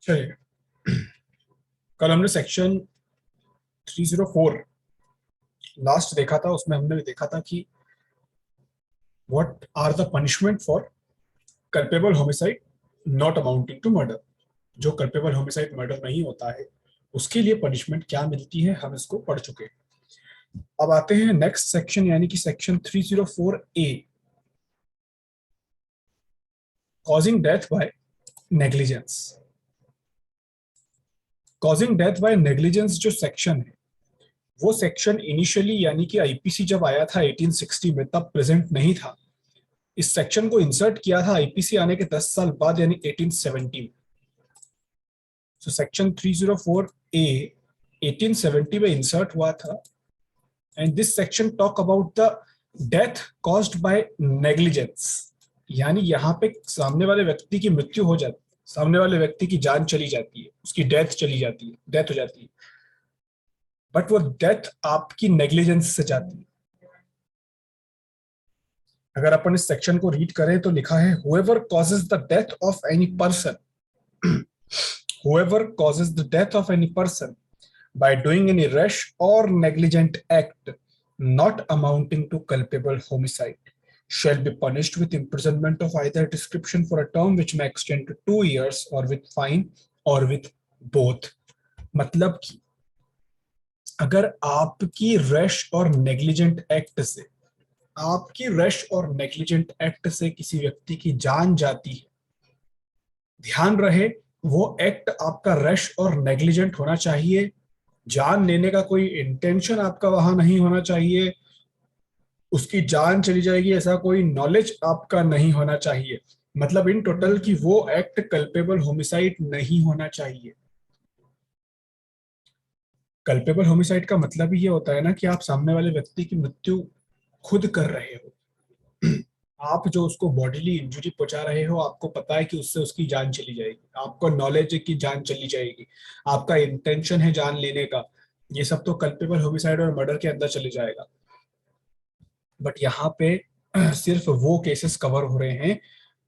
चलिए, कल हमने सेक्शन 304 लास्ट देखा था। उसमें हमने देखा था कि what are the punishment for culpable homicide not amounting to murder. जो कल्पेबल होमिसाइड मर्डर नहीं होता है उसके लिए पनिशमेंट क्या मिलती है, हम इसको पढ़ चुके हैं। अब आते हैं नेक्स्ट सेक्शन, यानी कि section 304A, causing death by negligence. Causing death by negligence जो सेक्शन है, वो सेक्शन इनिशियली यानी कि आईपीसी जब आया था 1860 में, तब प्रेजेंट नहीं था। इस सेक्शन को इंसर्ट किया था आईपीसी आने के 10 साल बाद, यानी 1870 में। सो सेक्शन 304A 1870 में इंसर्ट हुआ था, and this section talk about the death caused by negligence. यानी यहाँ पे सामने वाले व्यक्ति की मृत्यु हो जाती है, सामने वाले व्यक्ति की जान चली जाती है, उसकी डेथ चली जाती है, डेथ हो जाती है, बट वो डेथ आपकी नेग्लिजेंस से जाती है। अगर अपन इस सेक्शन को रीड करें तो लिखा है, whoever causes the death of any person whoever causes the death of any person by doing any rash or negligent act not amounting to culpable homicide shall be punished with imprisonment of either description for a term which may extend to 2 years, or with fine, or with both। मतलब कि अगर आपकी rash और negligent act से किसी व्यक्ति की जान जाती है, ध्यान रहे वो एक्ट आपका रैश और नेग्लिजेंट होना चाहिए। जान लेने का कोई इंटेंशन आपका वहां नहीं होना चाहिए, उसकी जान चली जाएगी ऐसा कोई नॉलेज आपका नहीं होना चाहिए। मतलब इन टोटल कि वो एक्ट कल्पेबल होमिसाइड नहीं होना चाहिए। कल्पेबल होमिसाइड का मतलब ही ये होता है ना कि आप सामने वाले व्यक्ति की मृत्यु खुद कर रहे हो। आप जो उसको बॉडीली इंजरी पहुंचा रहे हो, आपको पता है कि उससे उसकी जान चली जाएगी, आपको नॉलेज है कि जान चली जाएगी, आपका इंटेंशन है जान लेने का, ये सब तो कल्पेबल होमिसाइड और मर्डर के अंदर चले जाएगा। बट यहाँ पे सिर्फ वो केसेस कवर हो रहे हैं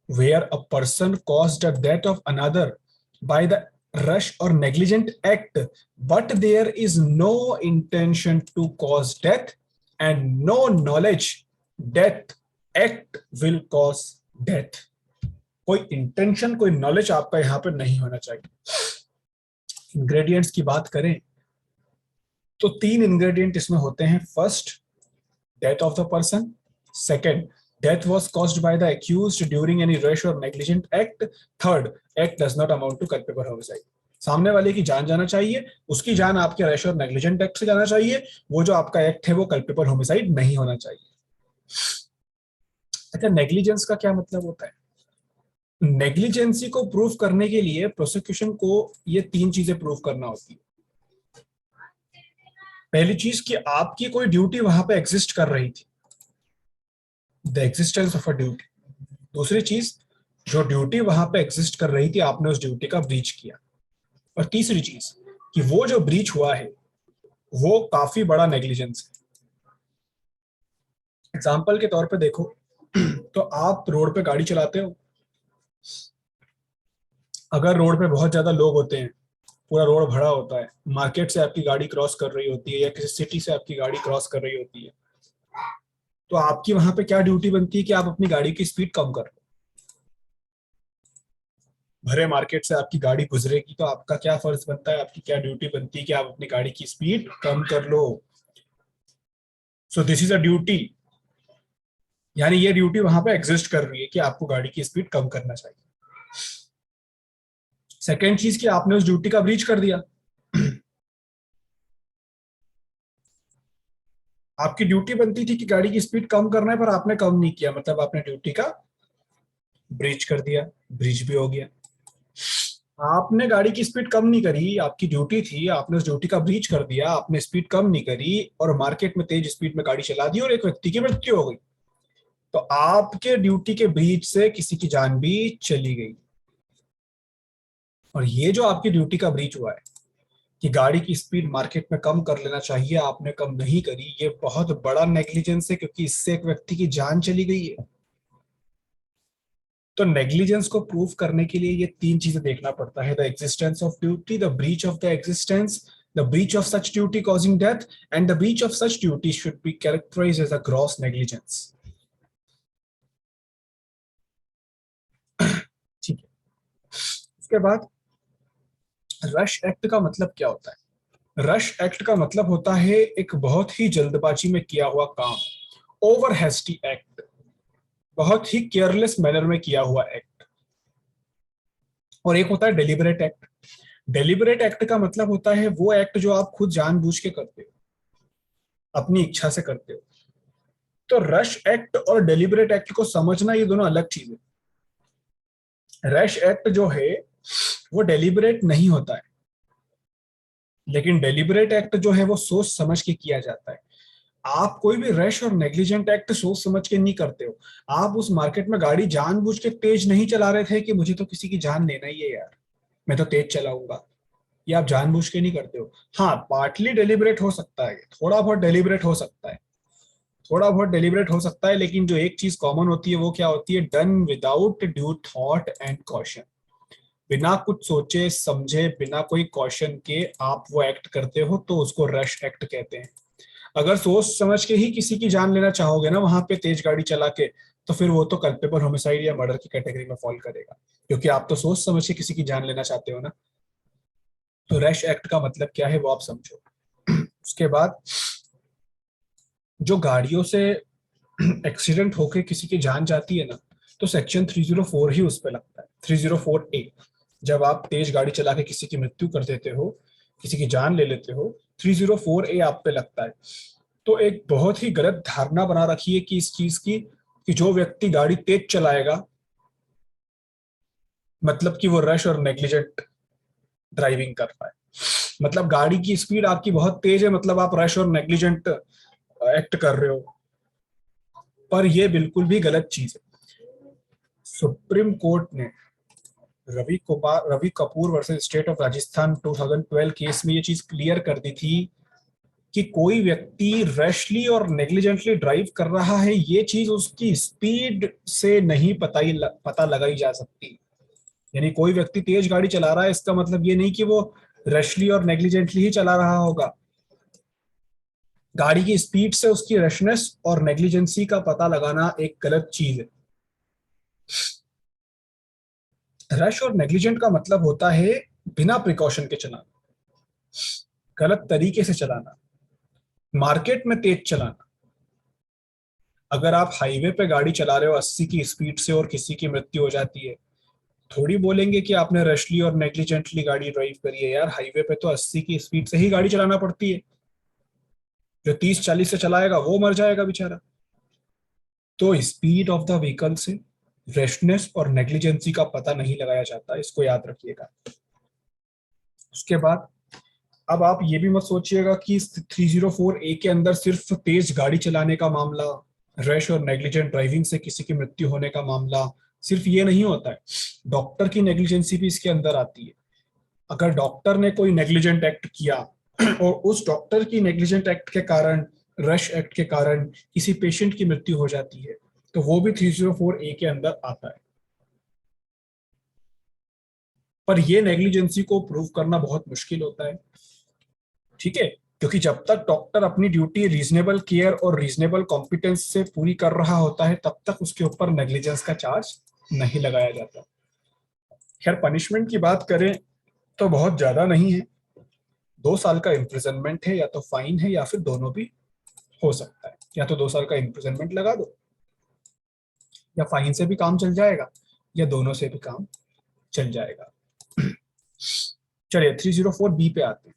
where a person caused the death of another by the rash और negligent act, but there is no intention to cause death and no knowledge death act will cause death. कोई intention, कोई knowledge आपका यहां पर नहीं होना चाहिए। Ingredients की बात करें तो 3 इंग्रेडिएंट इसमें होते हैं। First, death of the person. Second, death was caused by the accused during any rash or negligent act. Third, act does not amount to culpable homicide। सामने वाले की जान जाना चाहिए, उसकी जान आपके रैश और नेग्लिजेंट एक्ट से जाना चाहिए, वो जो आपका एक्ट है वो कल्पेबल होमिसाइड नहीं होना चाहिए। अच्छा, नेग्लिजेंस का क्या मतलब होता है? नेग्लिजेंसी को प्रूव करने के लिए प्रोसिक्यूशन को ये 3 चीजें प्रूव करना होती है। पहली चीज कि आपकी कोई ड्यूटी वहां पे एग्जिस्ट कर रही थी, the existence of a duty. दूसरी चीज, जो ड्यूटी वहां पे एग्जिस्ट कर रही थी आपने उस ड्यूटी का ब्रीच किया। और तीसरी चीज कि वो जो ब्रीच हुआ है वो काफी बड़ा नेग्लिजेंस है। एग्जाम्पल के तौर पे देखो तो आप रोड पे गाड़ी चलाते हो, अगर रोड पे बहुत ज्यादा लोग होते हैं, पूरा रोड भरा होता है, मार्केट से आपकी गाड़ी क्रॉस कर रही होती है या किसी सिटी से आपकी गाड़ी क्रॉस कर रही होती है, तो आपकी वहां पे क्या ड्यूटी बनती है कि आप अपनी गाड़ी की स्पीड कम कर। भरे मार्केट से आपकी गाड़ी गुजरेगी तो आपका क्या फर्ज बनता है, आपकी क्या ड्यूटी बनती है कि आप अपनी गाड़ी की स्पीड कम कर लो। So this is a duty, यानी ये ड्यूटी वहां पे एग्जिस्ट कर रही है कि आपको गाड़ी की स्पीड कम करना चाहिए। सेकेंड चीज कि आपने उस ड्यूटी का ब्रीच कर दिया। आपकी ड्यूटी बनती थी कि गाड़ी की स्पीड कम करना है, पर आपने कम नहीं किया, मतलब आपने ड्यूटी का ब्रीच कर दिया, ब्रीच भी हो गया। आपने गाड़ी की स्पीड कम नहीं करी, आपकी ड्यूटी थी, आपने उस ड्यूटी का ब्रीच कर दिया, आपने स्पीड कम नहीं करी और मार्केट में तेज स्पीड में गाड़ी चला दी और एक व्यक्ति की मृत्यु हो गई, तो आपके ड्यूटी के ब्रीच से किसी की जान भी चली गई। और ये जो आपकी ड्यूटी का ब्रीच हुआ है कि गाड़ी की स्पीड मार्केट में कम कर लेना चाहिए, आपने कम नहीं करी, ये बहुत बड़ा नेग्लिजेंस है क्योंकि इससे एक व्यक्ति की जान चली गई है। तो नेग्लिजेंस को प्रूव करने के लिए ये तीन चीजें देखना पड़ता है: the existence of duty, the breach of the existence, the breach of such duty causing death, and the breach of such duty should be characterised as a gross negligence. ठीक है। उसके बाद रश एक्ट का मतलब क्या होता है? Rush act का मतलब होता है एक बहुत ही जल्दबाजी में किया हुआ काम, ओवर हैस्टी एक्ट, बहुत ही केयरलेस मैनर में किया हुआ एक्ट। और एक होता है डेलिबरेट एक्ट। डेलिबरेट एक्ट का मतलब होता है वो एक्ट जो आप खुद जानबूझ के करते हो, अपनी इच्छा से करते हो। तो रश एक्ट और डेलिबरेट एक्ट को समझना, ये दोनों अलग चीज है। रश एक्ट जो है वो डेलिबरेट नहीं होता है, लेकिन डेलिबरेट एक्ट जो है वो सोच समझ के किया जाता है। आप कोई भी रश और नेग्लिजेंट एक्ट सोच समझ के नहीं करते हो। आप उस मार्केट में गाड़ी जानबूझ के तेज नहीं चला रहे थे कि मुझे तो किसी की जान लेना ही है यार, मैं तो तेज चलाऊंगा। ये आप जानबूझ के नहीं करते हो। हाँ, पार्टली डेलिबरेट हो सकता है, थोड़ा बहुत डेलिबरेट हो सकता है, थोड़ा बहुत डेलिबरेट हो सकता है, लेकिन जो एक चीज कॉमन होती है वो क्या होती है? Done without due thought and caution. बिना कुछ सोचे समझे, बिना कोई कॉशन के आप वो एक्ट करते हो तो उसको रश एक्ट कहते हैं। अगर सोच समझ के ही किसी की जान लेना चाहोगे ना वहां पे तेज गाड़ी चला के, तो फिर वो तो कल्पेबल होमिसाइड या मर्डर की कैटेगरी में फॉल करेगा, क्योंकि आप तो सोच समझ के किसी की जान लेना चाहते हो ना। तो रैश एक्ट का मतलब क्या है वो आप समझो। उसके बाद जो गाड़ियों से एक्सीडेंट होके किसी की जान जाती है ना, तो सेक्शन 304 ही उस पे लगता है, 304A। जब आप तेज गाड़ी चला के किसी की मृत्यु कर देते हो, किसी की जान ले लेते हो, 304A आप पे लगता है। तो एक बहुत ही गलत धारणा बना रखी है कि इस चीज की, कि जो व्यक्ति गाड़ी तेज चलाएगा मतलब कि वो रश और नेग्लिजेंट ड्राइविंग कर रहा है। मतलब गाड़ी की स्पीड आपकी बहुत तेज है, मतलब आप रश और नेग्लिजेंट एक्ट कर रहे हो। पर यह बिल्कुल भी गलत चीज है। सुप्रीम कोर्ट ने Ravi Kapoor versus state of Rajasthan 2012 case में ये चीज क्लियर कर दी थी कि कोई व्यक्ति रैशली और नेग्लिजेंटली ड्राइव कर रहा है, ये चीज उसकी स्पीड से नहीं पता लगाई जा सकती। यानी कोई व्यक्ति तेज गाड़ी चला रहा है, इसका मतलब ये नहीं कि वो रैशली और नेग्लिजेंटली ही चला रहा होगा। गाड़ी की स्पीड से उसकी रशनेस और नेग्लिजेंसी का पता लगाना एक गलत चीज है। रश और नेग्लिजेंट का मतलब होता है बिना प्रिकॉशन के चलाना, गलत तरीके से चलाना, मार्केट में तेज चलाना। अगर आप हाईवे पे गाड़ी चला रहे हो 80 की स्पीड से और किसी की मृत्यु हो जाती है, थोड़ी बोलेंगे कि आपने रशली और नेग्लिजेंटली गाड़ी ड्राइव करी है। यार हाईवे पे तो 80 की स्पीड से ही गाड़ी चलाना पड़ती है, जो 30-40 से चलाएगा वो मर जाएगा बेचारा। तो स्पीड ऑफ द व्हीकल से रेशनेस और नेग्लिजेंसी का पता नहीं लगाया जाता, इसको याद रखिएगा। उसके बाद अब आप ये भी मत सोचिएगा कि 304A के अंदर सिर्फ तेज गाड़ी चलाने का मामला, रैश और नेग्लिजेंट ड्राइविंग से किसी की मृत्यु होने का मामला सिर्फ ये नहीं होता है। डॉक्टर की नेग्लिजेंसी भी इसके अंदर आती है। अगर डॉक्टर ने कोई नेग्लिजेंट एक्ट किया और उस डॉक्टर की नेग्लिजेंट एक्ट के कारण, रश एक्ट के कारण किसी पेशेंट की मृत्यु हो जाती है, तो वो भी 304A के अंदर आता है। पर ये नेग्लिजेंसी को प्रूव करना बहुत मुश्किल होता है, ठीक है, क्योंकि जब तक डॉक्टर अपनी ड्यूटी रीजनेबल केयर और रीजनेबल कॉम्पिटेंस से पूरी कर रहा होता है, तब तक उसके ऊपर नेग्लिजेंस का चार्ज नहीं लगाया जाता। खैर, पनिशमेंट की बात करें तो बहुत ज्यादा नहीं है, 2 साल का इम्प्रिजनमेंट है, या तो फाइन है या फिर दोनों भी हो सकता है। या तो 2 साल का इम्प्रिजनमेंट लगा दो, या फाइन से भी काम चल जाएगा, या दोनों से भी काम चल जाएगा। चलिए 304B पे आते हैं।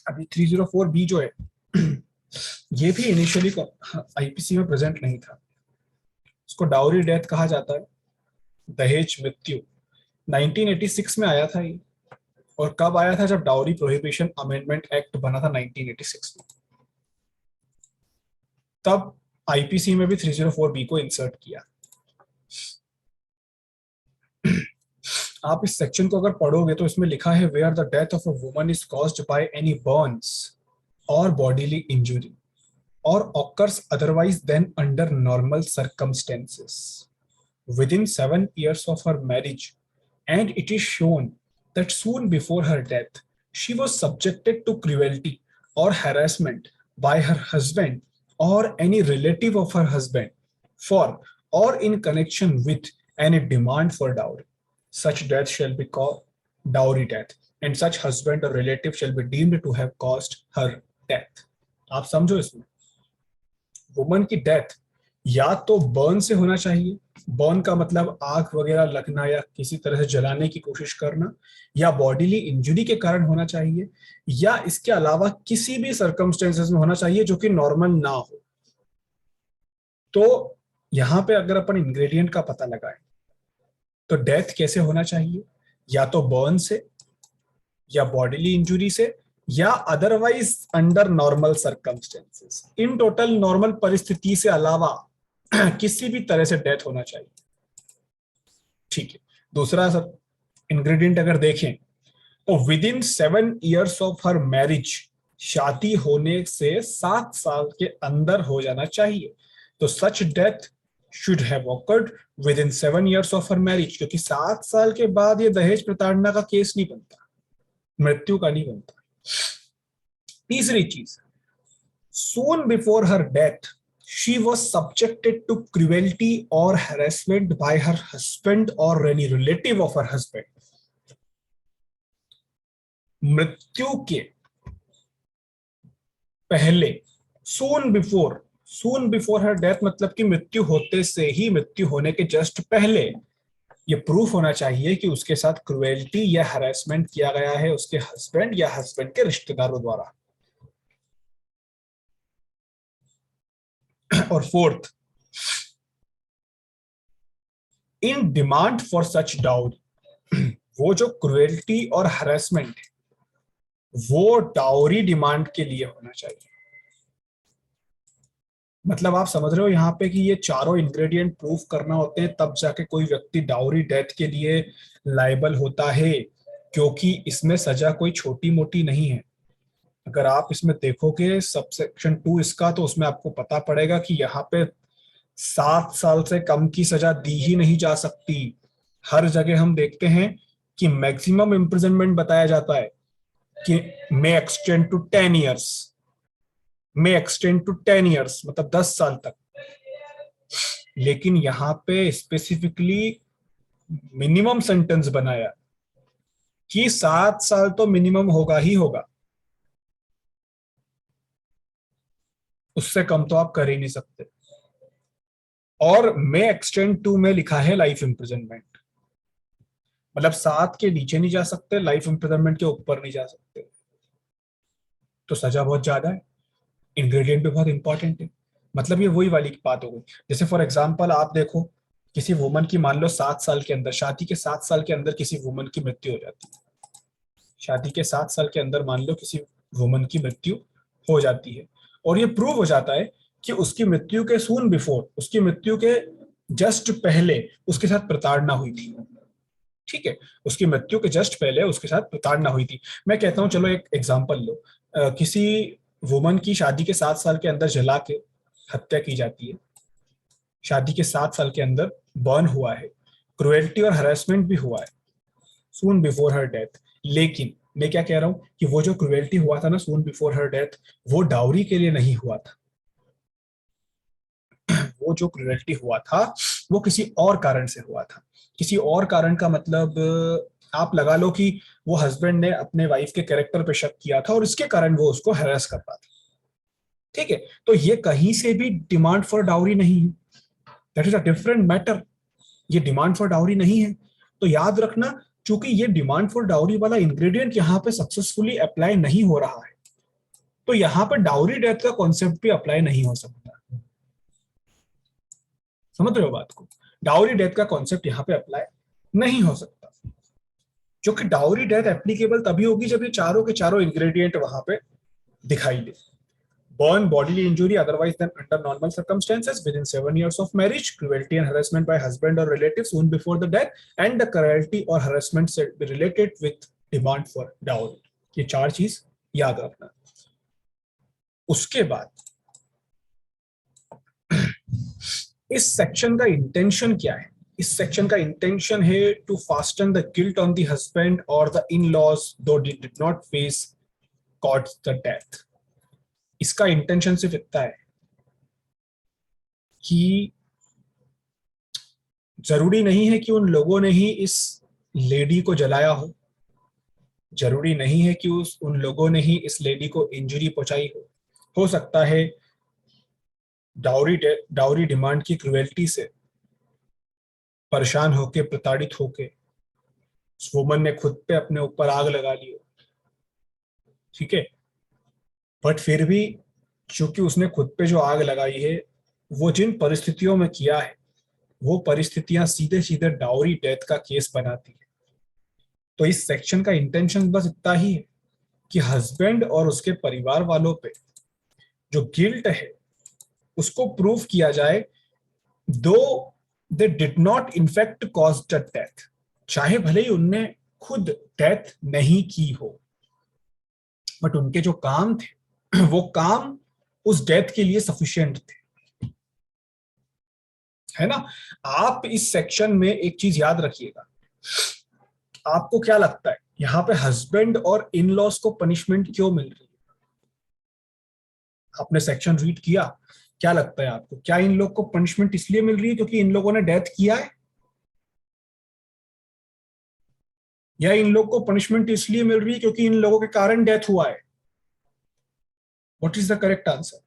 अभी 304B जो है ये भी इनिशियली आईपीसी में प्रेजेंट नहीं था। इसको डाउरी डेथ कहा जाता है, दहेज मृत्यु। 1986 में आया था ये। और कब आया था? जब डाउरी प्रोहिबिशन अमेंडमेंट एक्ट बना था 1986 में, तब आईपीसी में भी 304B को इंसर्ट किया। आप इस सेक्शन को अगर पढ़ोगे तो इसमें लिखा है, where the death of a woman is caused by any burns और bodily injury or occurs otherwise than under normal circumstances. within 7 years of her marriage, and it is shown that soon before her death, she was subjected to cruelty or harassment by her husband or any relative of her husband for or in connection with any demand for dowry. Such death shall be called dowry death, and such husband or relative shall be deemed to have caused her death. आप समझो इसमें, woman की death या तो burn से होना चाहिए, burn का मतलब आग वगैरह लगना या किसी तरह से जलाने की कोशिश करना, या बॉडीली इंजरी के कारण होना चाहिए, या इसके अलावा किसी भी सर्कमस्टेंसेस में होना चाहिए जो कि नॉर्मल ना हो। तो यहां पे अगर अपन इंग्रेडिएंट का पता लगाएं तो डेथ कैसे होना चाहिए, या तो बर्न से, या बॉडीली इंजुरी से, या otherwise under normal circumstances. In total normal परिस्थिति से अलावा किसी भी तरह से डेथ होना चाहिए। ठीक है, दूसरा सर इंग्रेडिएंट अगर देखें तो with in 7 years of her marriage, शादी होने से 7 साल के अंदर हो जाना चाहिए। तो such death should have occurred within 7 years of her marriage, क्योंकि 7 साल के बाद ये दहेज प्रताड़ना का केस नहीं बनता, मृत्यु का नहीं बनता। तीसरी चीज, soon before her death she was subjected to cruelty or harassment by her husband or any relative of her husband। मृत्यु के पहले, soon before her death मतलब कि मृत्यु होते से ही, मृत्यु होने के जस्ट पहले ये प्रूफ होना चाहिए कि उसके साथ क्रुएल्टी या हरासमेंट किया गया है उसके हस्बैंड या हस्बैंड के रिश्तेदारों द्वारा। और fourth, in demand for such dowry, वो जो क्रुएल्टी और हरासमेंट है वो डाउरी डिमांड के लिए होना चाहिए। मतलब आप समझ रहे हो यहाँ पे कि ये चारों इंग्रेडिएंट प्रूफ करना होते हैं तब जाके कोई व्यक्ति डाउरी डेथ के लिए लायबल होता है, क्योंकि इसमें सजा कोई छोटी मोटी नहीं है। अगर आप इसमें देखोगे सबसेक्शन 2 इसका, तो उसमें आपको पता पड़ेगा कि यहाँ पे 7 साल से कम की सजा दी ही नहीं जा सकती। हर जगह हम देखते हैं कि मैक्सिमम इम्प्रिजनमेंट बताया जाता है कि may extend to 10 years, may extend to 10 years मतलब 10 साल तक। लेकिन यहाँ पे स्पेसिफिकली मिनिमम सेंटेंस बनाया कि 7 साल तो मिनिमम होगा ही होगा, उससे कम तो आप कर ही नहीं सकते। और मे एक्सटेंड टू में लिखा है लाइफ इम्प्रिजनमेंट, मतलब 7 के नीचे नहीं जा सकते, लाइफ इम्प्रिजनमेंट के ऊपर नहीं जा सकते। तो सजा बहुत ज्यादा है, इंग्रेडिएंट भी बहुत इंपॉर्टेंट है। मतलब ये वही वाली बात हो गई। जैसे फॉर एग्जांपल आप देखो, किसी वुमन की मान लो 7 साल के अंदर, शादी के 7 साल के अंदर किसी वुमन की मृत्यु हो जाती है, शादी के 7 साल के अंदर मान लो किसी वुमन की मृत्यु हो जाती है, और ये प्रूव हो जाता है कि उसकी मृत्यु के सून बिफोर, उसकी मृत्यु के जस्ट पहले उसके साथ प्रताड़ना हुई थी। ठीक है, उसकी मृत्यु के जस्ट पहले उसके साथ प्रताड़ना हुई थी। मैं कहता हूं चलो एक एग्जांपल लो, किसी वुमन की शादी के 7 साल के अंदर जला के हत्या की जाती है, शादी के 7 साल के अंदर बर्न हुआ है, क्रुएल्टी और हरासमेंट भी हुआ है सून बिफोर हर डेथ। लेकिन मैं क्या कह रहा हूं कि वो जो क्रुएल्टी हुआ था ना सून बिफोर हर डेथ, वो डाउरी के लिए नहीं हुआ था। वो जो क्रुएल्टी हुआ था वो किसी और कारण से हुआ था। किसी और कारण का मतलब आप लगा लो कि वो हस्बैंड ने अपने वाइफ के कैरेक्टर पे शक किया था और इसके कारण वो उसको हैरेस कर रहा था। ठीक है, तो ये कहीं से भी डिमांड फॉर डाउरी नहीं है, that is a different matter. ये डिमांड फॉर डाउरी नहीं है। तो याद रखना, चूंकि ये डिमांड फॉर डाउरी वाला इंग्रेडिएंट यहाँ पे सक्सेसफुली अप्लाई नहीं हो रहा है, तो यहाँ पे डाउरी डेथ का कॉन्सेप्ट भी अप्लाई नहीं हो सकता। समझ रहे हो बात को? डाउरी डेथ का कॉन्सेप्ट यहाँ पे अप्लाई नहीं हो सकता, क्योंकि डाउरी डेथ एप्लीकेबल तभी होगी जब ये चारों के चारों इंग्रेडिएंट वहां पे दिखाई दे। Born bodily injury otherwise than under normal circumstances within 7 years of marriage, cruelty and harassment by husband or relatives soon before the death, and the cruelty or harassment related with demand for dowry। ये 4 चीज याद रखना। उसके बाद इस section का intention क्या है? इस सेक्शन का इंटेंशन है to fasten the guilt on the husband और the in laws though did not face caught the death. इसका इंटेंशन सिर्फ इतना है कि जरूरी नहीं है कि उन लोगों ने ही इस लेडी को जलाया जरूरी नहीं है कि उन लोगों ने ही इस लेडी को इंजरी पहुंचाई हो सकता है डाउरी डिमांड की क्रुएल्टी से परेशान होके, प्रताड़ित होके उस वुमन ने खुद पे अपने ऊपर आग लगा ली हो, ठीक है। बट फिर भी चूंकि उसने खुद पे जो आग लगाई है, वो जिन परिस्थितियों में किया है, वो परिस्थितियां सीधे सीधे डाउरी डेथ का केस बनाती है। तो इस सेक्शन का इंटेंशन बस इतना ही है कि हस्बैंड और उसके परिवार वालों पे जो गिल्ट है उसको प्रूव किया जाए, दो they did not in fact cause the death, चाहे भले ही उनने खुद डेथ नहीं की हो, बट उनके जो काम थे वो काम उस डेथ के लिए सफिशिएंट थे, है ना। आप इस सेक्शन में एक चीज याद रखिएगा, आपको क्या लगता है यहाँ पे हस्बैंड और इन लॉज को पनिशमेंट क्यों मिल रही है? आपने सेक्शन रीड किया, क्या लगता है आपको, क्या इन लोग को पनिशमेंट इसलिए मिल रही है क्योंकि इन लोगों ने डेथ किया है, या इन लोग को पनिशमेंट इसलिए मिल रही है क्योंकि इन लोगों के कारण डेथ हुआ है? What is the correct answer?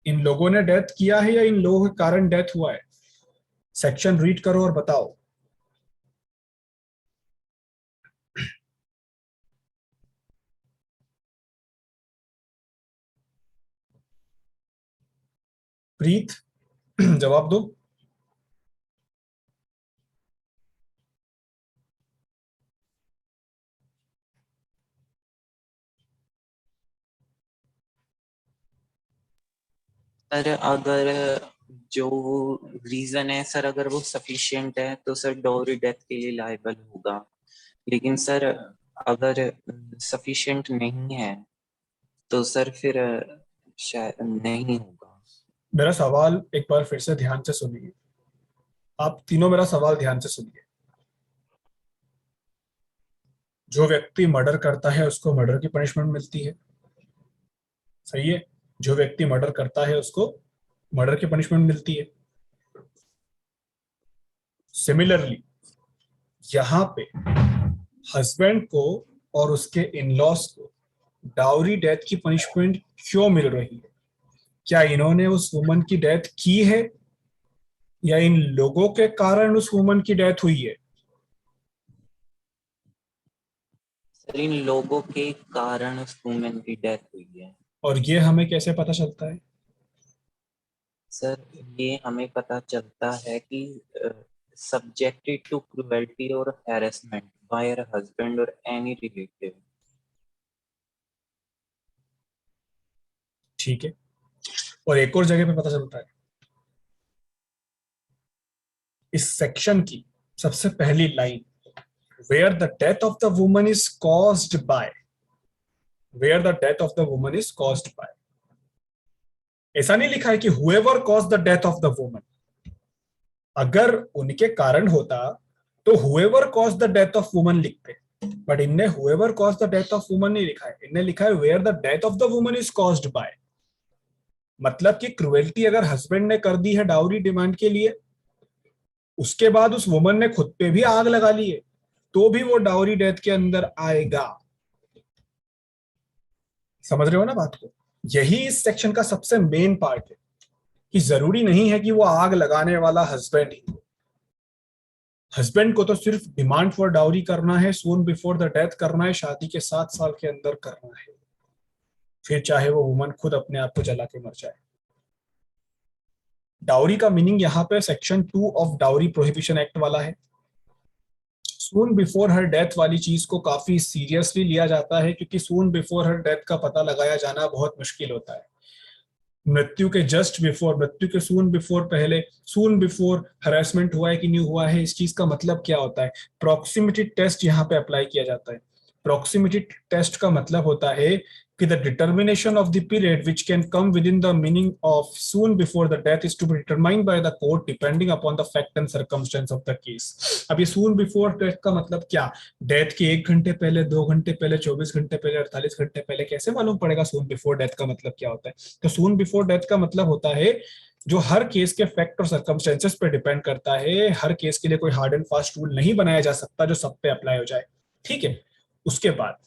इन लोगों ने डेथ किया है या इन लोगों के कारण डेथ हुआ है? सेक्शन रीड करो और बताओ। प्रीत जवाब दो। सर अगर जो रीजन है सर, अगर वो सफिशिएंट है तो सर डॉरी डेथ के लिए लायबल होगा। लेकिन सर अगर सफिशिएंट नहीं है तो सर फिर शायद नहीं होगा। मेरा सवाल एक बार फिर से ध्यान से सुनिए, आप तीनों मेरा सवाल ध्यान से सुनिए। जो व्यक्ति मर्डर करता है उसको मर्डर की पनिशमेंट मिलती है, सही है। जो व्यक्ति मर्डर करता है उसको मर्डर की पनिशमेंट मिलती है। सिमिलरली यहाँ पे हस्बैंड को और उसके इन लॉज को डाउरी डेथ की पनिशमेंट क्यों मिल रही है? क्या इन्होंने उस वुमन की डेथ की है या इन लोगों के कारण उस वुमन की डेथ हुई है? सर इन लोगों के कारण उस वुमेन की डेथ हुई है। और ये हमें कैसे पता चलता है? सर ये हमें पता चलता है कि सब्जेक्टेड टू क्रुएल्टी और हैरेसमेंट बाय हर हस्बैंड और एनी रिलेटिव। ठीक है, और एक और जगह पे पता चलता है, इस सेक्शन की सबसे पहली line, where the death of the woman is caused by, where the death of the woman is caused by, ऐसा नहीं लिखा है कि whoever cause the death of the woman. अगर उनके कारण होता तो whoever cause the death of woman लिखते, बट इनने whoever cause the death of woman नहीं लिखा है, इनने लिखा है where the death of the woman is caused bye. मतलब कि क्रुएल्टी अगर हस्बैंड ने कर दी है डाउरी डिमांड के लिए, उसके बाद उस वुमन ने खुद पे भी आग लगा ली है, तो भी वो डाउरी डेथ के अंदर आएगा। समझ रहे हो ना बात को? यही इस सेक्शन का सबसे मेन पार्ट है कि जरूरी नहीं है कि वो आग लगाने वाला हस्बैंड ही, हस्बैंड को तो सिर्फ डिमांड फॉर डाउरी करना है, सून बिफोर द डेथ करना है, शादी के 7 साल के अंदर करना है, फिर चाहे वो वुमन खुद अपने आप को जला के मर जाए। डाउरी का मीनिंग यहाँ पे section 2 of dowry prohibition act वाला है। सून बिफोर हर डेथ वाली चीज को काफी सीरियसली लिया जाता है, क्योंकि सून बिफोर हर डेथ का पता लगाया जाना बहुत मुश्किल होता है। मृत्यु के जस्ट बिफोर, मृत्यु के सून बिफोर, पहले सून बिफोर हरासमेंट हुआ है कि नहीं हुआ है, इस चीज का मतलब क्या होता है? प्रॉक्सिमिटी टेस्ट यहाँ पे अप्लाई किया जाता है। प्रॉक्सिमिटी टेस्ट का मतलब होता है कि the determination of the period which can come within the meaning of soon before the death is to be determined by the court depending upon the fact and circumstance of the case. अब ये soon before death का मतलब क्या? Death के 1 घंटे पहले, 2 घंटे पहले, 24 घंटे पहले, 48 घंटे पहले, कैसे मालूम पड़ेगा soon before death का मतलब क्या होता है? तो soon before death का मतलब होता है जो हर केस के फैक्ट और सर्कमस्टेंसेस पे डिपेंड करता है। हर केस के लिए कोई हार्ड एंड फास्ट रूल नहीं बनाया जा सकता जो सब पे अप्लाई हो जाए, ठीक है। उसके बाद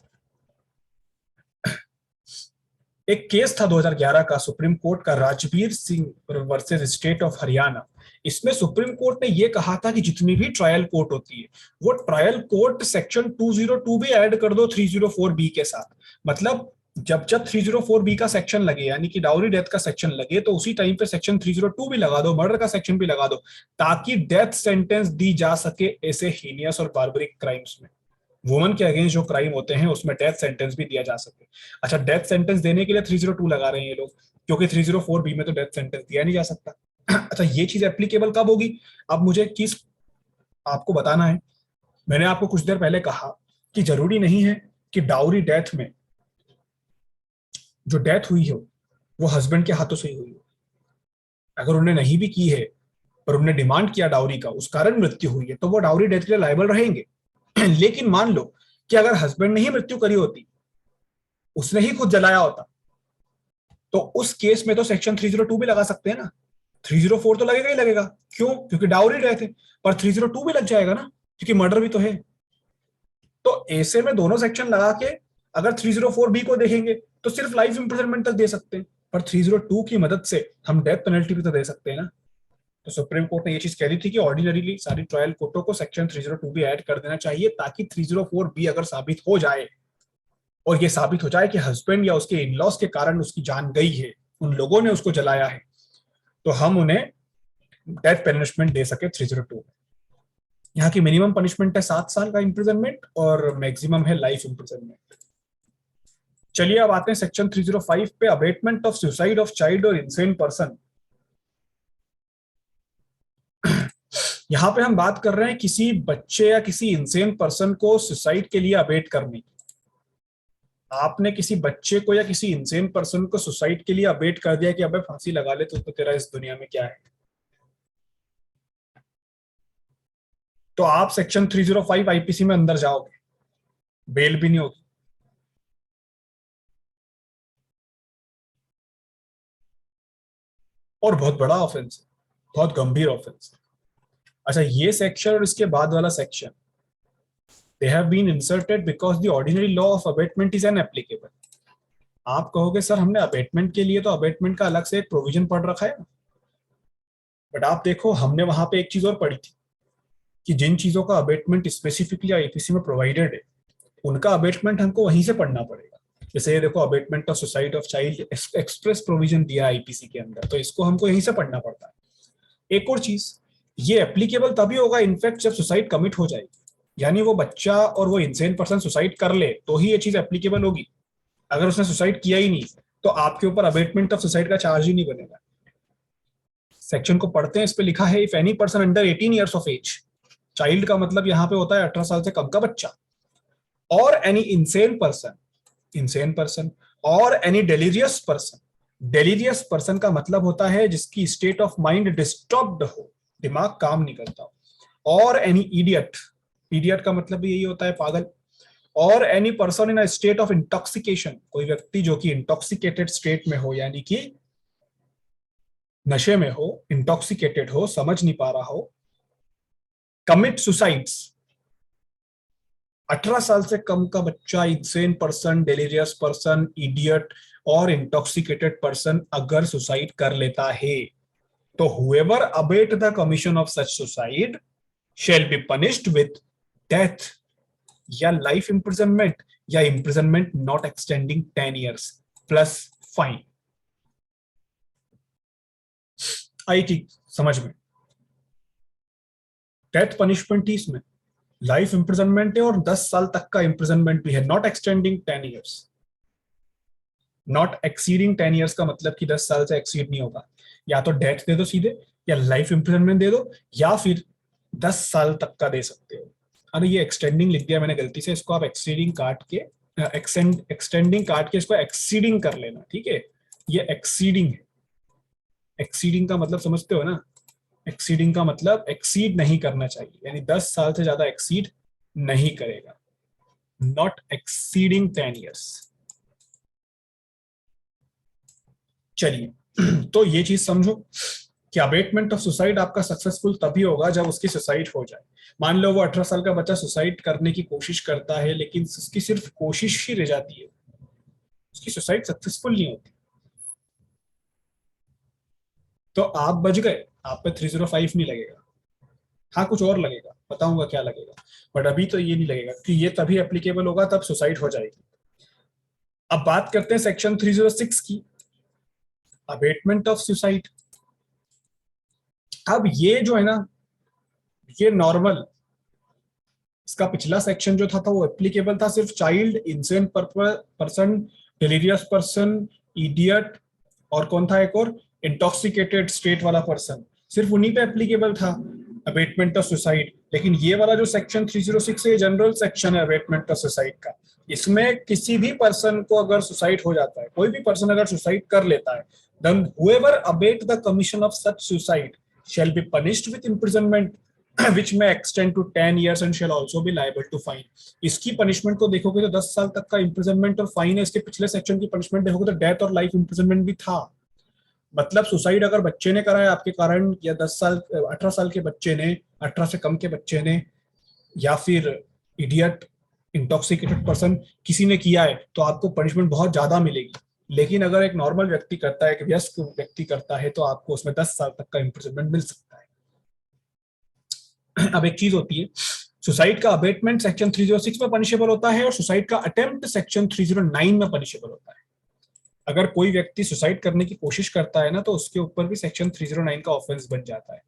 एक केस था 2011 का सुप्रीम कोर्ट का, Rajveer Singh versus state of Haryana. इसमें सुप्रीम कोर्ट ने यह कहा था कि जितनी भी ट्रायल कोर्ट होती है वो ट्रायल कोर्ट सेक्शन 202 भी ऐड कर दो 304B के साथ। मतलब जब जब 304B का सेक्शन लगे, यानी कि डाउरी डेथ का सेक्शन लगे, तो उसी टाइम पे सेक्शन 302 भी लगा दो, मर्डर का सेक्शन भी लगा दो, ताकि डेथ सेंटेंस दी जा सके ऐसे हीनियस और बार्बरिक क्राइम्स में। वुमन के अगेंस्ट जो क्राइम होते हैं उसमें डेथ सेंटेंस भी दिया जा सके। अच्छा, डेथ सेंटेंस देने के लिए 302 लगा रहे हैं ये लोग, क्योंकि 304B में तो डेथ सेंटेंस दिया नहीं जा सकता। अच्छा, ये चीज एप्लीकेबल कब होगी? अब मुझे एक चीज आपको बताना है। मैंने आपको कुछ देर पहले कहा कि जरूरी नहीं है कि डाउरी डेथ में जो डेथ हुई हो वो हस्बैंड के हाथों से ही हुई हो। अगर उन्हें नहीं भी की है पर उन्हें डिमांड किया डाउरी का, उस कारण मृत्यु हुई है, तो वो डाउरी डेथ के लिए लायबल रहेंगे। लेकिन मान लो कि अगर हस्बैंड ने ही मृत्यु करी होती, उसने ही खुद जलाया होता, तो उस केस में तो सेक्शन 302 भी लगा सकते हैं ना। 304 तो लगेगा ही लगेगा, क्यों? क्योंकि डाउरी डेथ है। पर 302 भी लग जाएगा ना, क्योंकि मर्डर भी तो है। तो ऐसे में दोनों सेक्शन लगा के अगर 304B को देखेंगे तो सिर्फ लाइफ इंप्रिजनमेंट तक दे सकते हैं, पर 302 की मदद से हम डेथ पेनल्टी भी तो दे सकते हैं ना। तो सुप्रीम कोर्ट ने ये चीज कह दी थी कि ऑर्डिनरीली सारी ट्रायल कोर्टों को सेक्शन 302 भी ऐड कर देना चाहिए, ताकि 304B अगर साबित हो जाए और ये साबित हो जाए कि हस्बैंड या उसके इन-लॉज के कारण उसकी जान गई है, उन लोगों ने उसको जलाया है, तो हम उन्हें डेथ पनिशमेंट दे सके 302 में। यहाँ की मिनिमम पनिशमेंट है 7 साल का इंप्रिजनमेंट और मैक्सिमम है लाइफ इंप्रिजनमेंट। चलिए अब आते हैं सेक्शन 305 पे, abetment of suicide of child और इंसेन पर्सन। यहां पे हम बात कर रहे हैं किसी बच्चे या किसी इंसेन पर्सन को सुसाइड के लिए अबेट करने की। आपने किसी बच्चे को या किसी इंसेन पर्सन को सुसाइड के लिए अबेट कर दिया कि अबे फांसी लगा ले, तो तेरा इस दुनिया में क्या है, तो आप सेक्शन 305 आईपीसी में अंदर जाओगे, बेल भी नहीं होगी। और बहुत बड़ा ऑफेंस है, बहुत गंभीर ऑफेंस है। अच्छा, ये सेक्शन और इसके बाद वाला section, they have been inserted because the ordinary law of abatement is inapplicable। आप कहोगे सर हमने अबेटमेंट के लिए तो अबेटमेंट का अलग से एक प्रोविजन पढ़ रखा है, बट आप देखो हमने वहां पे एक चीज और पढ़ी थी कि जिन चीजों का अबेटमेंट स्पेसिफिकली आईपीसी में प्रोवाइडेड है उनका अबेटमेंट हमको वहीं से पढ़ना पड़ेगा। जैसे ये देखो, abetment of suicide of child express provision दिया आईपीसी के अंदर, तो इसको हमको यहीं से पढ़ना पड़ता है। एक और चीज, ये एप्लीकेबल तभी होगा इनफैक्ट जब सुसाइड कमिट हो जाएगी, यानी वो बच्चा और वो इंसेन पर्सन सुसाइड कर ले तो ही ये चीज एप्लीकेबल होगी। अगर उसने सुसाइड किया ही नहीं तो आपके ऊपर अबेटमेंट ऑफ सुसाइड का चार्ज ही नहीं बनेगा। सेक्शन को पढ़ते हैं, इस पे लिखा है if any person under 18 years of age, child का मतलब यहाँ पे होता है 18 साल से कम का बच्चा, और एनी इंसेन पर्सन और any delirious person. Delirious person का मतलब होता है जिसकी स्टेट ऑफ माइंड डिस्टर्ब्ड हो, दिमाग काम नहीं करता हो, और एनी इडियट, इडियट का मतलब भी यही होता है पागल, और any person in a state of intoxication, कोई व्यक्ति जो कि इंटॉक्सिकेटेड स्टेट में हो, यानी कि नशे में हो, इंटॉक्सिकेटेड हो, समझ नहीं पा रहा हो, कमिट सुसाइड्स। 18 साल से कम का बच्चा, insane person, delirious person, idiot और इंटॉक्सिकेटेड पर्सन अगर सुसाइड कर लेता है तो whoever abet the commission of such suicide shall be punished with death या लाइफ imprisonment या imprisonment not extending 10 years plus fine। आई ठीक समझ में? डेथ पनिशमेंट ही इसमें, लाइफ इंप्रिजनमेंट है और 10 साल तक का इंप्रिजनमेंट भी है, not extending 10 years. Not exceeding 10 years का मतलब कि 10 साल से एक्सीड नहीं होगा। या तो डेथ दे दो सीधे, या लाइफ इंप्रिजनमेंट दे दो, या फिर 10 साल तक का दे सकते हो। अरे ये एक्सटेंडिंग लिख दिया मैंने गलती से, इसको आप एक्सीडिंग काट के एक्सटेंडिंग काट के इसको एक्सीडिंग कर लेना, ठीक है, ये एक्सीडिंग है। एक्सीडिंग का मतलब समझते हो ना, एक्सीडिंग का मतलब एक्सीड नहीं करना चाहिए, यानी 10 साल से ज्यादा एक्सीड नहीं करेगा, नॉट एक्सीडिंग 10 ईयर्स। चलिए तो ये चीज समझो कि अबेटमेंट ऑफ सुसाइड आपका सक्सेसफुल तभी होगा जब उसकी सुसाइड हो जाए। मान लो वो 18 साल का बच्चा सुसाइड करने की कोशिश करता है, लेकिन उसकी सिर्फ कोशिश ही रह जाती है, उसकी सुसाइड सक्सेसफुल नहीं होती, तो आप बच गए, आप पे 305 नहीं लगेगा। हाँ कुछ और लगेगा, बताऊंगा क्या लगेगा, बट अभी तो ये नहीं लगेगा कि ये तभी एप्लीकेबल होगा तब सुसाइड हो जाएगी। अब बात करते हैं सेक्शन 306 की, अबेटमेंट ऑफ सुसाइड। अब ये जो है ना, ये नॉर्मल, इसका पिछला सेक्शन जो था वो एप्लीकेबल था सिर्फ child, insane person, delirious person, idiot, और कौन था एक और, इंटॉक्सिकेटेड स्टेट वाला पर्सन, सिर्फ उन्हीं पे एप्लीकेबल था अबेटमेंट ऑफ सुसाइड। लेकिन ये वाला जो सेक्शन 306 है, जनरल सेक्शन है अबेटमेंट ऑफ सुसाइड का। इसमें किसी भी पर्सन को अगर सुसाइड हो जाता है, कोई भी पर्सन अगर सुसाइड कर लेता है, then whoever abet the commission of such suicide shall be punished with imprisonment which may extend to 10 years and shall also be liable to fine। इसकी पनिशमेंट को देखोगे तो 10 साल तक का इंप्रिजनमेंट और फाइन है। इसके पिछले सेक्शन की पनिशमेंट देखोगे तो डेथ और लाइफ इंप्रिजनमेंट भी था। मतलब सुसाइड अगर बच्चे ने करा है आपके कारण, या 10 साल 18 साल के बच्चे ने, 18 से कम के बच्चे ने, या फिर इडियट, इंटॉक्सिकेटेड पर्सन, किसी ने किया है, तो आपको पनिशमेंट बहुत ज्यादा मिलेगी। लेकिन अगर एक नॉर्मल व्यक्ति करता है, एक वयस्क व्यक्ति करता है, तो आपको उसमें 10 साल तक का इंप्रिजनमेंट मिल सकता है। अब एक चीज होती है, सुसाइड का अबेटमेंट सेक्शन 306 में पनिशेबल होता है और सुसाइड का अटेम्प्ट सेक्शन 309 में पनिशेबल होता है। अगर कोई व्यक्ति सुसाइड करने की कोशिश करता है ना, तो उसके ऊपर भी सेक्शन 309 का ऑफेंस बन जाता है।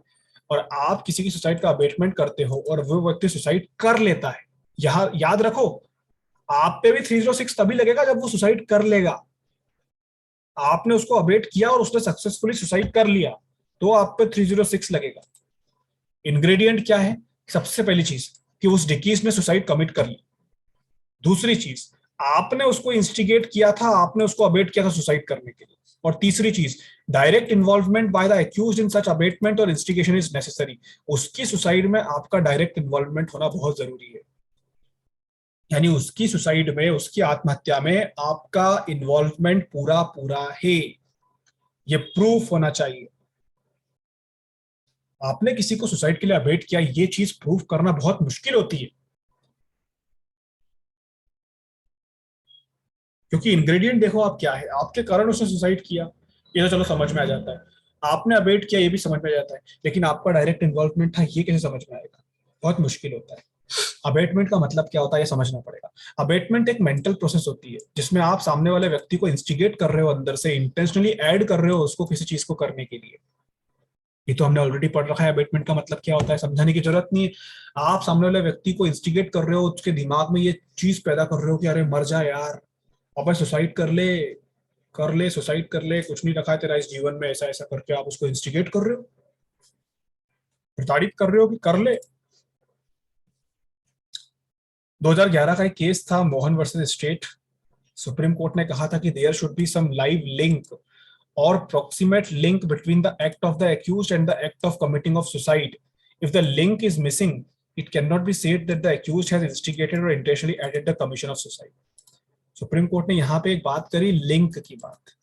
और आप किसी की सुसाइड का अबेटमेंट करते हो और वो व्यक्ति सुसाइड कर लेता है, यहां याद रखो, आप पे भी 306 तभी लगेगा जब वो सुसाइड कर लेगा। आपने उसको अबेट किया और उसने सक्सेसफुली सुसाइड कर लिया, तो आप पे 306 लगेगा। इंग्रेडिएंट क्या है? सबसे पहली चीज कि उस डिकीज ने सुसाइड कमिट कर ली। दूसरी चीज, आपने उसको इंस्टिगेट किया था, आपने उसको अबेट किया था सुसाइड करने के लिए। और तीसरी चीज, direct involvement by the accused in such abetment और इंस्टिगेशन इज नेसेसरी। उसकी सुसाइड में आपका डायरेक्ट इन्वॉल्वमेंट होना बहुत जरूरी है, यानी उसकी सुसाइड में, उसकी आत्महत्या में आपका इन्वॉल्वमेंट पूरा पूरा है, ये प्रूफ होना चाहिए। आपने किसी को सुसाइड के लिए अबेट किया, ये चीज प्रूफ करना बहुत मुश्किल होती है, क्योंकि इंग्रेडिएंट देखो आप क्या है, आपके कारण उसने सुसाइड किया, ये तो चलो समझ में आ जाता है, आपने अबेट किया ये भी समझ में आ जाता है, लेकिन आपका डायरेक्ट इन्वॉल्वमेंट था, ये कैसे समझ में आएगा? बहुत मुश्किल होता है। अबेटमेंट का मतलब क्या होता है ये समझना पड़ेगा। अबेटमेंट एक मेंटल प्रोसेस होती है जिसमें आप सामने वाले व्यक्ति को इंस्टिगेट कर रहे हो, अंदर से इंटेंशनली ऐड कर रहे हो उसको किसी चीज को करने के लिए। ये तो हमने ऑलरेडी पढ़ रखा है, अबेटमेंट का मतलब क्या होता है, समझाने की जरूरत नहीं है। आप सामने वाले व्यक्ति को इंस्टिगेट कर रहे हो, उसके दिमाग में ये चीज पैदा कर रहे हो कि अरे मर जा यार, अब सुसाइड कर ले, सुसाइड कर ले, कुछ नहीं रखा है तेरा इस जीवन में, ऐसा ऐसा करके आप उसको इंस्टिगेट कर रहे हो, प्रताड़ित कर रहे हो कि कर ले। 2011 का एक केस था, Mohan versus state. Supreme court ने कहा था कि there should be some live link और proximate link between the act of the accused and the act of committing of suicide. If the link is missing, it cannot be said that the accused has instigated or intentionally aided the commission of suicide. Supreme court ने यहाँ पे एक बात करी, link की बात।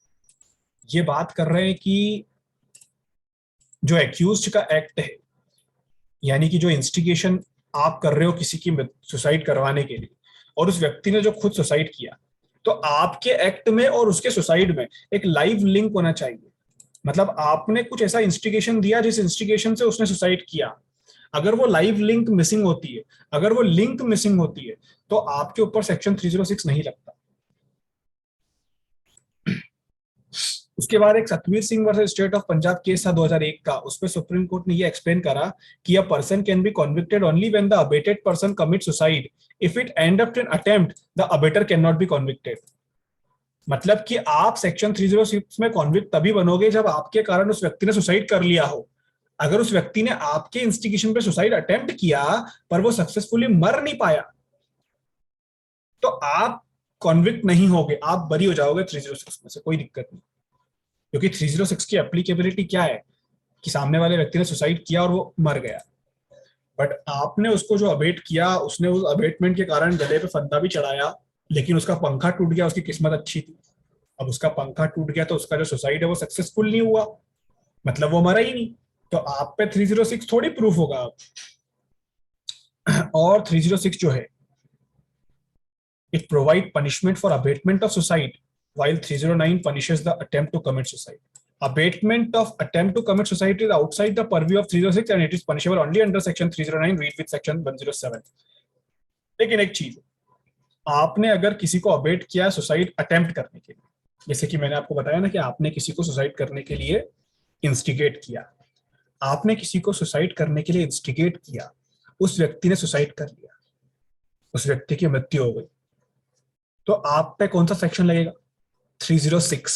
ये बात कर रहे हैं कि जो एक्यूज्ड का एक्ट है, यानी कि जो इंस्टिगेशन आप कर रहे हो किसी की सुसाइड करवाने के लिए, और उस व्यक्ति ने जो खुद सुसाइड किया, तो आपके एक्ट में और उसके सुसाइड में एक लाइव लिंक होना चाहिए। मतलब आपने कुछ ऐसा इंस्टिगेशन दिया जिस इंस्टिगेशन से उसने सुसाइड किया, अगर वो लाइव लिंक मिसिंग होती है, अगर वो लिंक मिसिंग होती है, तो आपके ऊपर सेक्शन 306 नहीं लगता। उसके बाद एक Satveer Singh versus state of Punjab case था 2001 का, उसपे सुप्रीम कोर्ट ने ये एक्सप्लेन करा कि a person can be convicted only when the abetted person commit suicide, if it and up in attempt the abettor can not be convicted. मतलब कि आप सेक्शन 306 में कॉन्विक्ट तभी बनोगे जब आपके कारण उस व्यक्ति ने सुसाइड कर लिया हो। अगर उस व्यक्ति ने आपके इंस्टिगेशन पे सुसाइड अटेम्प्ट किया पर वो सक्सेसफुली मर नहीं पाया, तो आप कॉन्विक्ट नहीं होगे, आप बरी हो जाओगे 306 में से, कोई दिक्कत नहीं। क्योंकि 306 की एप्लीकेबिलिटी क्या है कि सामने वाले व्यक्ति ने सुसाइड किया और वो मर गया, बट आपने उसको जो अबेट किया, उसने उस अबेटमेंट के कारण गले पे फंदा भी चढ़ाया, लेकिन उसका पंखा टूट गया, उसकी किस्मत अच्छी थी। अब उसका पंखा टूट गया तो उसका जो सुसाइड है वो सक्सेसफुल नहीं हुआ, मतलब वो मरा ही नहीं, तो आप पे 306 थोड़ी प्रूफ होगा अब। और 306 जो है, it provide punishment for abetment of suicide, while 309 punishes the attempt to commit suicide. Abatement of attempt to commit suicide is outside the purview of 306 and it is punishable only under section 309, read with section 107. लेकिन एक चीज, आपने अगर किसी को abate किया suicide attempt करने के लिए, जैसे कि मैंने आपको बताया ना कि आपने किसी को सुसाइड करने के लिए इंस्टिगेट किया, आपने किसी को सुसाइड करने के लिए इंस्टिगेट किया, उस व्यक्ति ने सुसाइड कर लिया, उस व्यक्ति की मृत्यु हो गई, तो आप पे कौन सा सेक्शन लगेगा? 306।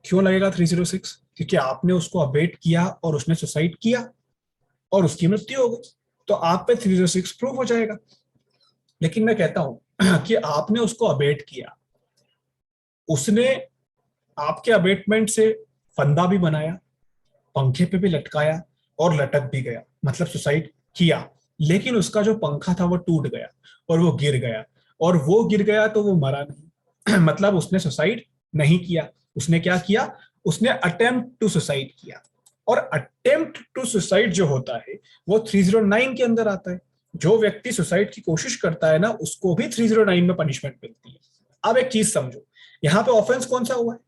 क्यों लगेगा 306? क्योंकि आपने उसको अबेट किया और उसने सुसाइड किया और उसकी मृत्यु हो गई, तो आप पे 306 प्रूफ हो जाएगा। लेकिन मैं कहता हूं कि आपने उसको अबेट किया, उसने आपके अबेटमेंट से फंदा भी बनाया, पंखे पे भी लटकाया और लटक भी गया, मतलब सुसाइड किया, लेकिन उसका जो पंखा था वो टूट गया और वो गिर गया, और वो गिर गया तो वो मरा नहीं मतलब उसने सुसाइड नहीं किया, उसने क्या किया? उसने अटेम्प्ट टू सुसाइड किया। और अटेम्प्ट टू सुसाइड जो होता है वो 309 के अंदर आता है। जो व्यक्ति सुसाइड की कोशिश करता है ना, उसको भी 309 में पनिशमेंट मिलती है। अब एक चीज समझो, यहां पे ऑफेंस कौन सा हुआ है?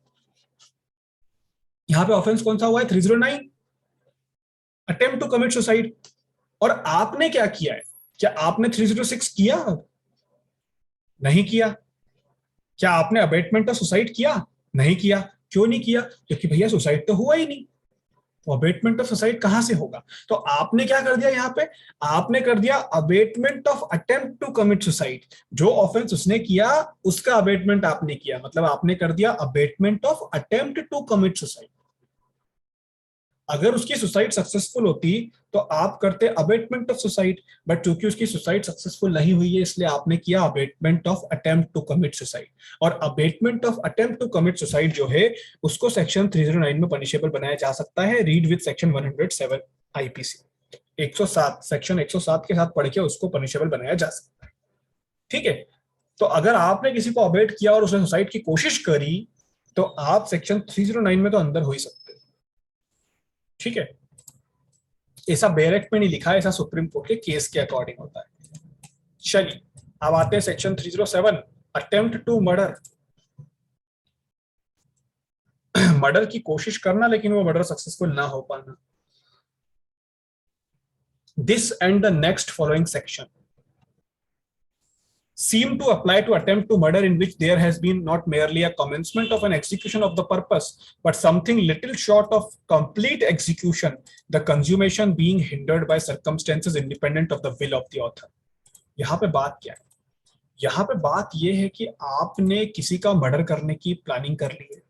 यहां पे ऑफेंस कौन सा हुआ है? 309, अटेम्प्ट टू कमिट सुसाइड। और आपने क्या किया है? क्या आपने 306 किया? नहीं किया। क्या आपने अबेटमेंट ऑफ सुसाइड किया? नहीं किया। क्यों नहीं किया? क्योंकि भैया सुसाइड तो हुआ ही नहीं, तो अबेटमेंट ऑफ सुसाइड कहां से होगा? तो आपने क्या कर दिया यहां पे? आपने कर दिया abetment of attempt to commit suicide. जो ऑफेंस उसने किया उसका अबेटमेंट आपने किया, मतलब आपने कर दिया abetment of attempt to commit suicide. अगर उसकी सुसाइड सक्सेसफुल होती तो आप करते अबेटमेंट ऑफ सुसाइड, बट चूंकि उसकी सुसाइड सक्सेसफुल नहीं हुई है इसलिए आपने किया abetment of attempt to commit suicide. और abetment of attempt to commit suicide जो है उसको सेक्शन 309 में पनिशेबल बनाया जा सकता है, read with section 107 IPC. 107 section 107 के साथ पढ़ के उसको पनिशेबल बनाया जा सकता है। ठीक है, तो अगर आपने किसी को अबेट किया और उसने सुसाइड की कोशिश करी तो आप सेक्शन 309 में तो अंदर हो ही सकते। ठीक है, ऐसा बैरेक्ट में नहीं लिखा है, ऐसा सुप्रीम कोर्ट के केस के अकॉर्डिंग होता है। चलिए अब आते हैं section 307, attempt to murder. Murder की कोशिश करना लेकिन वो मर्डर सक्सेसफुल ना हो पाना। This and the next following section seem to apply to attempt to murder in which there has been not merely a commencement of an execution of the purpose, but something little short of complete execution, the consummation being hindered by circumstances independent of the will of the author. यहाँ पे बात क्या है? यहाँ पे बात ये है कि आपने किसी का मर्डर करने की प्लानिंग कर ली है,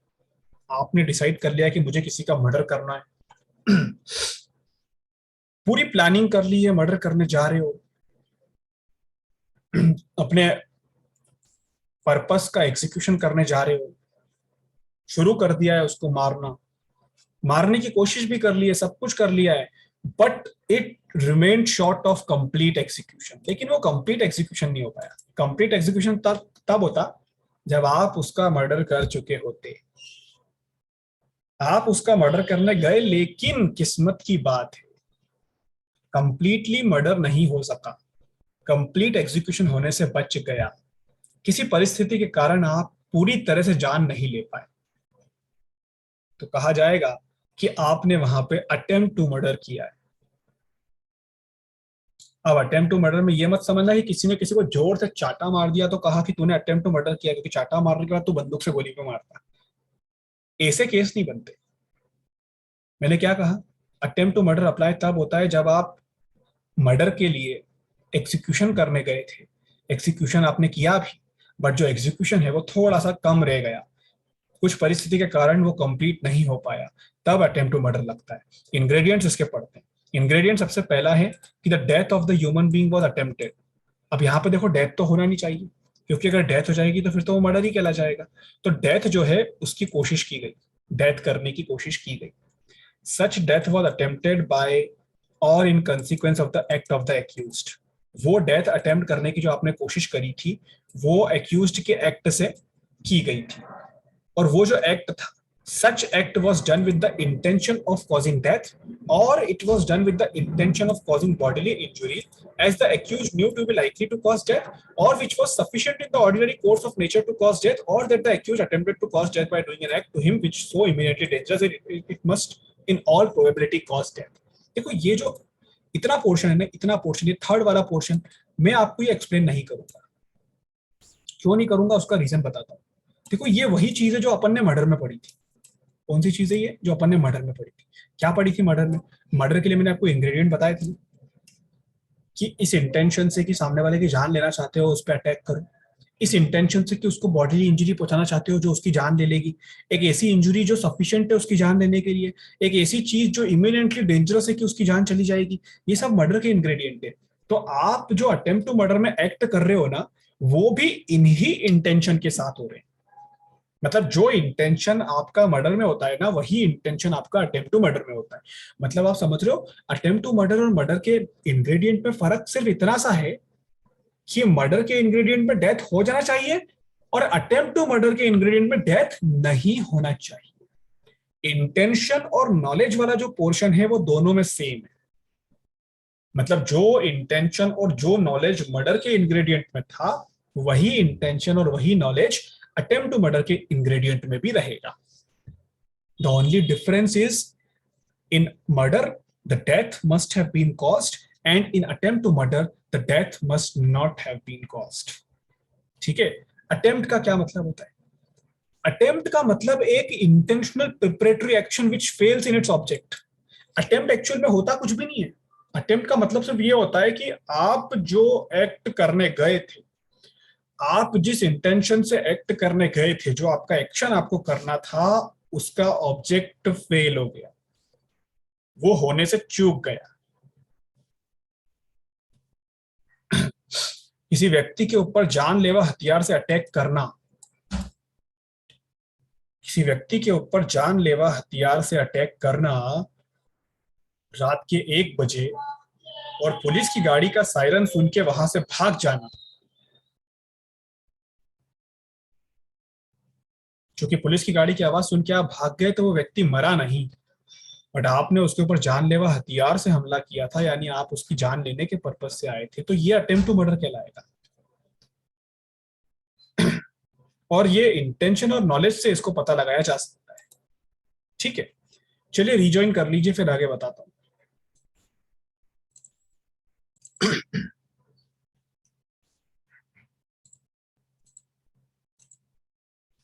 आपने डिसाइड कर लिया कि मुझे किसी का मर्डर करना है, पूरी प्लानिंग कर ली है, मर्डर करने जा रहे हो, अपने पर्पस का एग्जीक्यूशन करने जा रहे हो, शुरू कर दिया है उसको मारना, मारने की कोशिश भी कर ली है, सब कुछ कर लिया है, but it remain short of complete execution. लेकिन वो कंप्लीट एग्जीक्यूशन नहीं हो पाया। कंप्लीट एग्जीक्यूशन तब होता जब आप उसका मर्डर कर चुके होते। आप उसका मर्डर करने गए लेकिन किस्मत की बात है कंप्लीटली मर्डर नहीं हो सका, कंप्लीट एग्जीक्यूशन होने से बच गया, किसी परिस्थिति के कारण आप पूरी तरह से जान नहीं ले पाए, तो कहा जाएगा कि आपने वहां पे अटेम्प्ट टू मर्डर किया है। अब अटेम्प्ट टू मर्डर में ये मत समझना कि किसी ने किसी को जोर से चाटा मार दिया तो कहा कि तूने अटेम्प्ट टू मर्डर किया, क्योंकि चाटा मारने के बाद तू बंदूक से गोली पे मारता। ऐसे केस नहीं बनते। मैंने क्या कहा? अटेम्प्ट टू मर्डर अप्लाई तब होता है जब आप मर्डर के लिए एग्जीक्यूशन करने गए थे, एग्जीक्यूशन आपने किया भी, बट जो एग्जीक्यूशन है वो थोड़ा सा कम रह गया, कुछ परिस्थिति के कारण वो कंप्लीट नहीं हो पाया, तब अटेम्प्ट टू मर्डर लगता है। इंग्रेडिएंट्स इसके पढ़ते हैं। इंग्रेडिएंट सबसे पहला है कि the death of the human being was attempted. अब यहाँ पे देखो डेथ तो होना नहीं चाहिए, क्योंकि अगर डेथ हो जाएगी तो फिर तो वो मर्डर ही कहला जाएगा। तो डेथ जो है उसकी कोशिश की गई, डेथ करने की कोशिश की गई। Such death was attempted by और in consequence of the act of the accused. वो डेथ अटेम्प्ट करने की जो आपने कोशिश करी थी वो एक्यूज्ड के एक्ट से की गई थी। और वो जो एक्ट था, such act was done with the intention of causing death or it was done with the intention of causing bodily injury as the accused knew to be likely to cause death, or which was sufficient in the ordinary course of nature to cause death, or that the accused attempted to cause death by doing an act to him which so immediately dangerous it must in all probability cause death। देखो ये जो इतना portion है ना, इतना portion, ये third वाला portion मैं आपको ये एक्सप्लेन नहीं करूंगा। क्यों नहीं करूंगा उसका रीजन बताता हूँ। देखो ये वही चीज है जो अपन ने मर्डर में पढ़ी थी। कौन सी चीज है ये जो अपन ने मर्डर में पढ़ी थी? क्या पढ़ी थी मर्डर में? मर्डर के लिए मैंने आपको इंग्रेडिएंट बताए थे कि इस इंटेंशन से कि सामने वाले की जान लेना चाहते हो उस पर अटैक करो, इस इंटेंशन से कि उसको बॉडीली इंजरी पहुंचाना चाहते हो जो उसकी जान ले लेगी, एक ऐसी इंजरी जो सफिशिएंट है उसकी जान लेने के लिए, एक ऐसी चीज जो इमिनेंटली डेंजरस है कि उसकी जान चली जाएगी। ये सब मर्डर के इंग्रेडिएंट है। तो आप जो अटेम्प्ट टू मर्डर में एक्ट कर रहे हो ना, वो भी इन्हीं इंटेंशन के साथ हो रहे हैं। मतलब जो इंटेंशन आपका मर्डर में होता है ना, वही इंटेंशन आपका अटेम्प्ट टू मर्डर में होता है। मतलब आप समझ रहे हो, अटेम्प्ट टू मर्डर और मर्डर के इंग्रेडिएंट में फर्क सिर्फ इतना सा है कि मर्डर के इंग्रेडिएंट में डेथ हो जाना चाहिए और अटेम्प्ट टू मर्डर के इंग्रेडिएंट में डेथ नहीं होना चाहिए। इंटेंशन और नॉलेज वाला जो पोर्शन है वो दोनों में सेम है। मतलब जो इंटेंशन और जो नॉलेज मर्डर के इंग्रेडिएंट में था, वही इंटेंशन और वही नॉलेज अटेम्प्ट टू मर्डर के इंग्रेडिएंट में भी रहेगा। The only difference is in murder the death must have been caused and in attempt to murder the death must not have been caused. ठीक है। अटेम्प्ट का क्या मतलब होता है? अटेम्प्ट का मतलब एक intentional preparatory action which fails in its object. Attempt actual में होता कुछ भी नहीं है। अटेम्प्ट का मतलब सिर्फ ये होता है कि आप जो एक्ट करने गए थे, आप जिस इंटेंशन से एक्ट करने गए थे, जो आपका एक्शन आपको करना था, उसका ऑब्जेक्ट फेल हो गया, वो होने से चूक गया। किसी व्यक्ति के ऊपर जानलेवा हथियार से अटैक करना, किसी व्यक्ति के ऊपर जानलेवा हथियार से अटैक करना रात के 1 बजे और पुलिस की गाड़ी का सायरन सुन के वहां से भाग जाना, क्योंकि पुलिस की गाड़ी की आवाज सुन के आप भाग गए तो वो व्यक्ति मरा नहीं, बट आपने उसके ऊपर जानलेवा हथियार से हमला किया था, यानी आप उसकी जान लेने के पर्पज से आए थे, तो ये अटेम्प्ट टू मर्डर कहलाएगा। और ये इंटेंशन और नॉलेज से इसको पता लगाया जा सकता है। ठीक है, चलिए रिजॉइन कर लीजिए, फिर आगे बताता हूं।